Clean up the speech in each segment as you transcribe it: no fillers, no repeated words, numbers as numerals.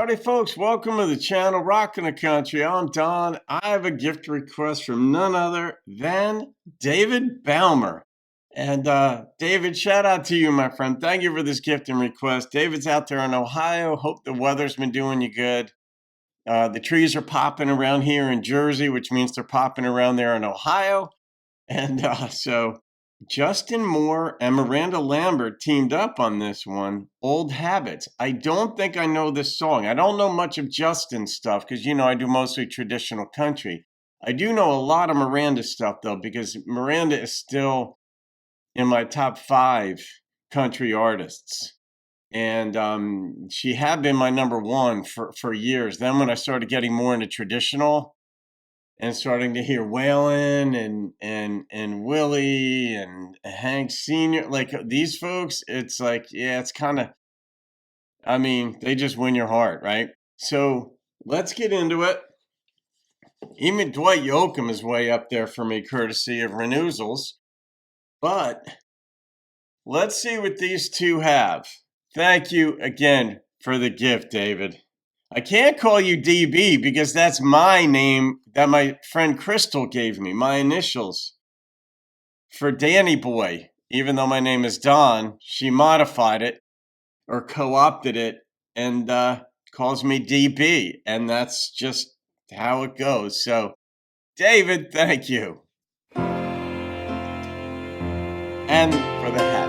Howdy, folks. Welcome to the channel, Rockin' the Country. I'm Don. I have a gift request from none other than David Baumer. And David, shout out to you, my friend. Thank you for this gift and request. David's out there in Ohio. Hope the weather's been doing you good. The trees are popping around here in Jersey, which means they're popping around there in Ohio. And so Justin Moore and Miranda Lambert teamed up on this one, Old Habits. I don't think I know this song. I don't know much of Justin's stuff because, I do mostly traditional country. I do know a lot of Miranda stuff, though, because Miranda is still in my top 5 country artists. And she had been my number 1 for years. Then when I started getting more into traditional, and starting to hear Waylon and Willie and Hank Sr., like these folks, it's like, yeah, it's kind of, they just win your heart, right? So let's get into it. Even Dwight Yoakam is way up there for me, courtesy of Renewals. But let's see what these two have. Thank you again for the gift, David. I can't call you DB because that's my name that my friend Crystal gave me, my initials for Danny Boy. Even though my name is Don, she modified it or co-opted it and calls me DB. And that's just how it goes. So, David, thank you. And for the hat.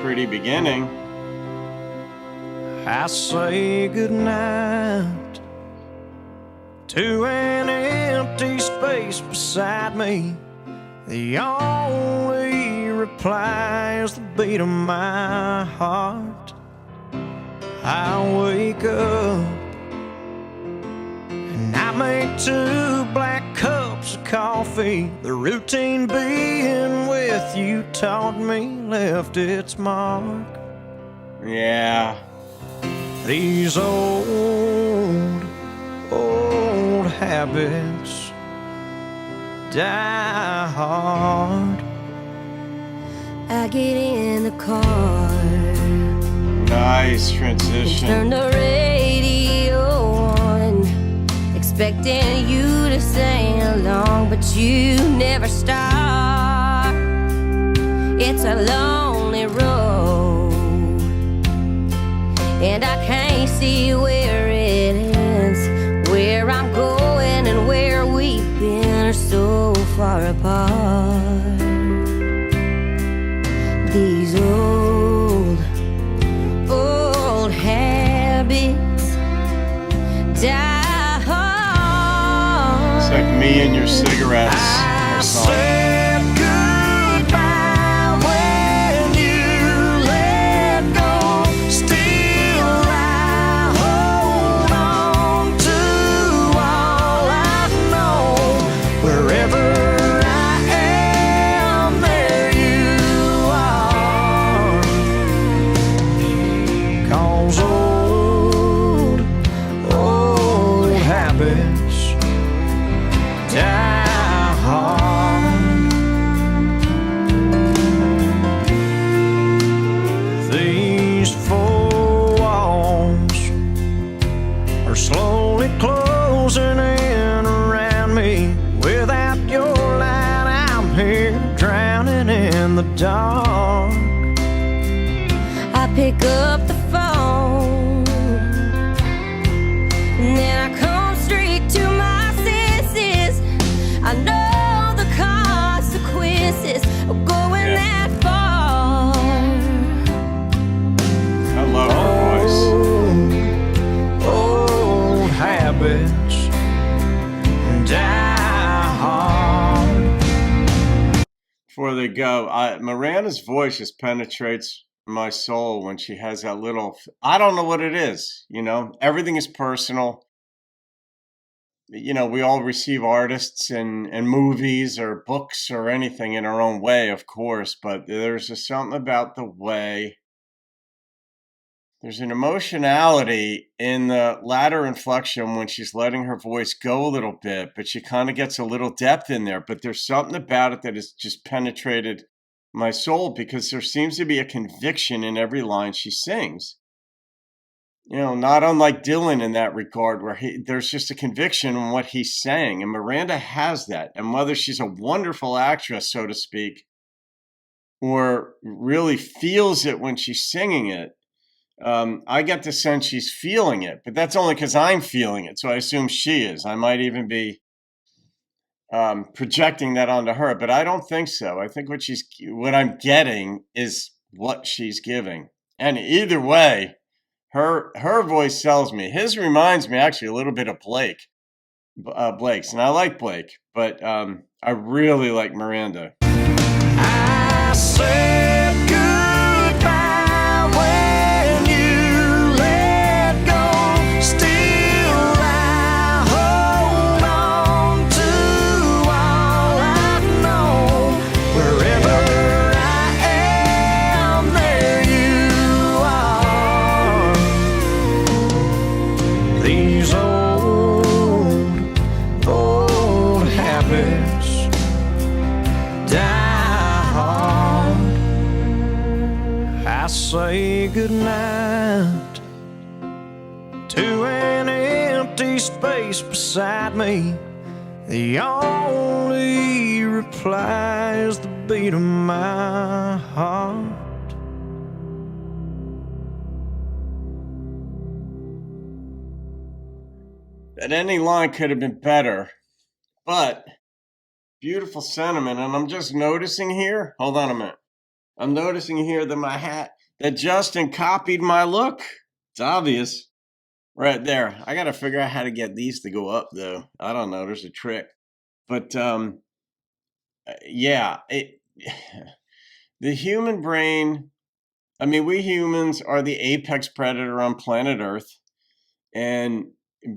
Pretty beginning. I say goodnight to an empty space beside me. The only reply is the beat of my heart. I wake up and I make 2 black cups of coffee. The routine being with you taught me, left its mark. Yeah. These old habits die hard. I get in the car. Nice transition. Turn the radio on, expecting you to sing along, but you never stop. It's a lonely road, and I can't see where it ends. Where I'm going and where we've been are so far apart. These old habits die hard. It's like me and your cigarettes. I said goodbye when you let go. Still I hold on to all I know. Wherever I am, there you are. 'Cause old habits die hard. These 4 walls are slowly closing in around me. Without your light, I'm here drowning in the dark. I pick up the phone, and then I come straight to my senses. I know the consequences of going that far. I love her voice. Old habits die hard. Before they go, Miranda's voice just penetrates my soul when she has that little, I don't know what it is, everything is personal. We all receive artists and movies or books or anything in our own way, of course, but there's just something about the way there's an emotionality in the latter inflection when she's letting her voice go a little bit, but she kind of gets a little depth in there. But there's something about it that is just penetrated my soul, because there seems to be a conviction in every line she sings. Not unlike Dylan in that regard, where there's just a conviction in what he's saying. And Miranda has that. And whether she's a wonderful actress, so to speak, or really feels it when she's singing it, I get the sense she's feeling it. But that's only because I'm feeling it. So I assume she is. I might even be projecting that onto her, but I don't think so. I think what I'm getting is what she's giving. And either way, her voice sells me. His reminds me actually a little bit of Blake's, and I like Blake, but I really like Miranda. I said goodbye when you let go. Still I hold on to all I know. Wherever I am, there you are. These old habits die hard. I say goodnight to an empty space beside me. The only reply is the beat of my heart. That ending line could have been better, but beautiful sentiment. And I'm just noticing here, hold on a minute. I'm noticing here that Justin copied my look. It's obvious right there. I got to figure out how to get these to go up, though. I don't know. There's a trick. But yeah, the human brain, I mean, we humans are the apex predator on planet Earth. And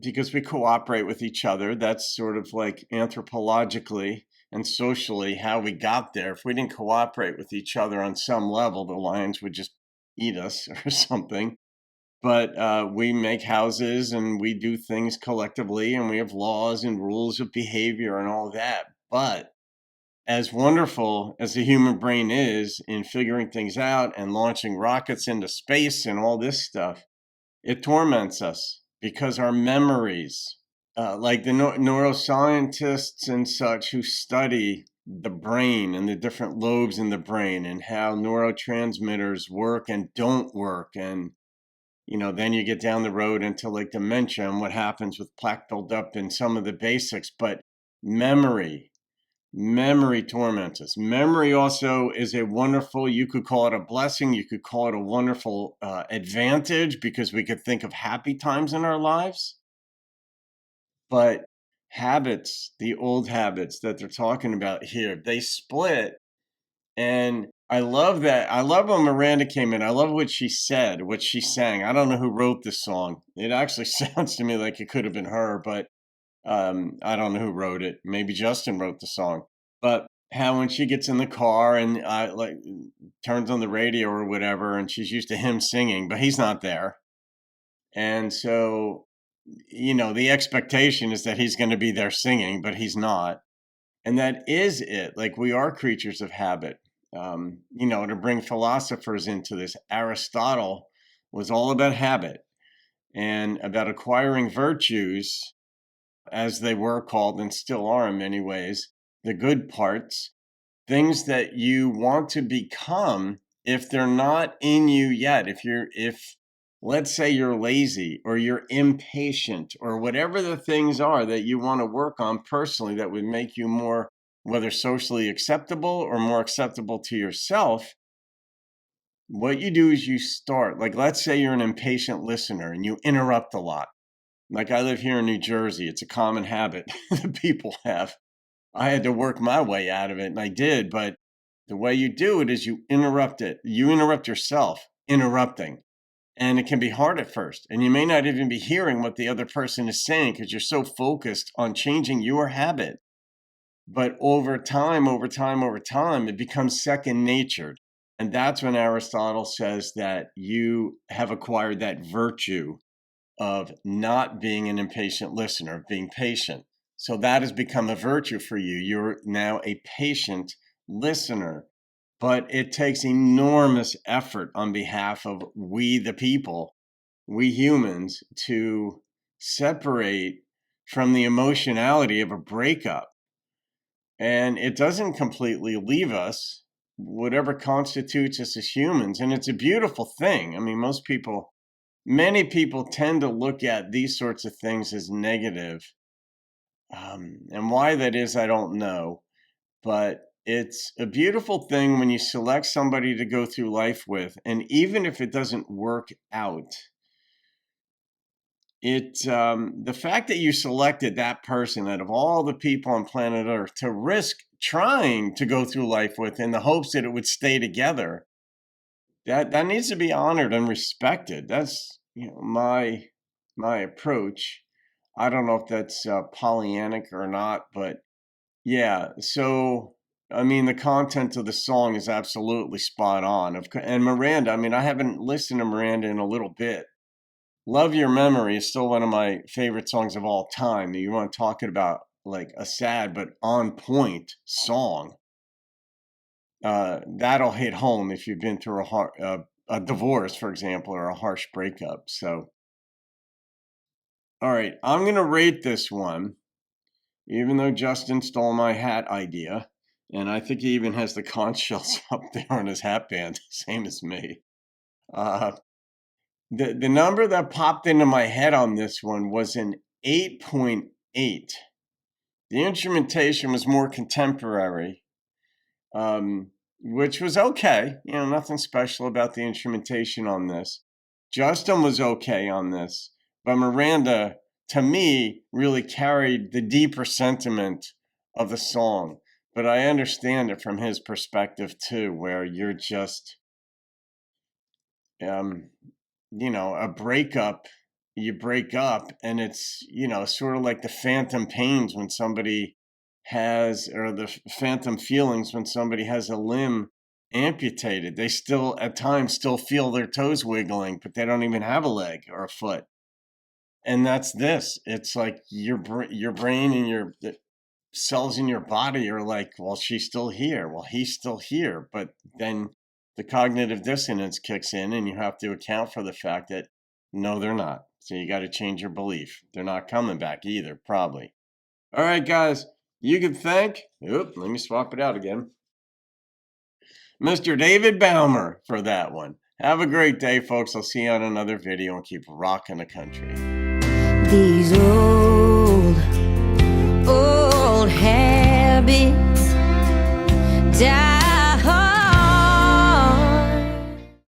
because we cooperate with each other, that's sort of like anthropologically and socially how we got there. If we didn't cooperate with each other on some level, the lions would just eat us or something. But we make houses and we do things collectively, and we have laws and rules of behavior and all that. But as wonderful as the human brain is in figuring things out and launching rockets into space and all this stuff, it torments us because our memories, like the neuroscientists and such who study the brain and the different lobes in the brain and how neurotransmitters work and don't work. And, then you get down the road into like dementia and what happens with plaque buildup and some of the basics. But memory torments us. Memory also is a wonderful, you could call it a blessing, you could call it a wonderful advantage, because we could think of happy times in our lives. But habits, the old habits that they're talking about here, they split. And I love that. I love when Miranda came in. I love what she said, what she sang. I don't know who wrote this song. It actually sounds to me like it could have been her, but I don't know who wrote it. Maybe Justin wrote the song. But how when she gets in the car and like turns on the radio or whatever, and she's used to him singing, but he's not there. And so, the expectation is that he's going to be there singing, but he's not. And that is it. Like, we are creatures of habit. To bring philosophers into this, Aristotle was all about habit and about acquiring virtues, as they were called and still are in many ways, the good parts, things that you want to become if they're not in you yet. If let's say you're lazy or you're impatient or whatever the things are that you want to work on personally that would make you more, whether socially acceptable or more acceptable to yourself, what you do is you start, like, let's say you're an impatient listener and you interrupt a lot. Like, I live here in New Jersey. It's a common habit that people have. I had to work my way out of it, and I did. But the way you do it is you interrupt it. You interrupt yourself, interrupting. And it can be hard at first. And you may not even be hearing what the other person is saying because you're so focused on changing your habit. But over time, it becomes second nature. And that's when Aristotle says that you have acquired that virtue of not being an impatient listener, of being patient. So that has become a virtue for you. You're now a patient listener. but it takes enormous effort on behalf of we the people, we humans, to separate from the emotionality of a breakup. And it doesn't completely leave us, whatever constitutes us as humans. And it's a beautiful thing. I mean, many people tend to look at these sorts of things as negative. And why that is, I don't know. But it's a beautiful thing when you select somebody to go through life with. And even if it doesn't work out, the fact that you selected that person out of all the people on planet Earth to risk trying to go through life with in the hopes that it would stay together, that needs to be honored and respected. That's my approach. I don't know if that's Pollyannic or not, but yeah. So I mean, the content of the song is absolutely spot on. And Miranda, I mean, I haven't listened to Miranda in a little bit. Love Your Memory is still one of my favorite songs of all time. You want to talk about like a sad but on point song. That'll hit home if you've been through a divorce, for example, or a harsh breakup. So, all right, I'm going to rate this one, even though Justin stole my hat idea. And I think he even has the conch shells up there on his hat band, same as me. The number that popped into my head on this one was an 8.8. The instrumentation was more contemporary, which was okay. Nothing special about the instrumentation on this. Justin was okay on this, but Miranda, to me, really carried the deeper sentiment of the song. But I understand it from his perspective too, where you're just, a breakup, you break up and it's, sort of like the phantom pains when somebody has, or the phantom feelings when somebody has a limb amputated. They still, at times, still feel their toes wiggling, but they don't even have a leg or a foot. And that's this. It's like your brain and the cells in your body are like, well, she's still here. Well, he's still here. But then the cognitive dissonance kicks in and you have to account for the fact that no, they're not. So you got to change your belief. They're not coming back either, probably. All right, guys, you can thank, let me swap it out again, Mr. David Baumer for that one. Have a great day, folks. I'll see you on another video and keep rocking the country. These old habits die.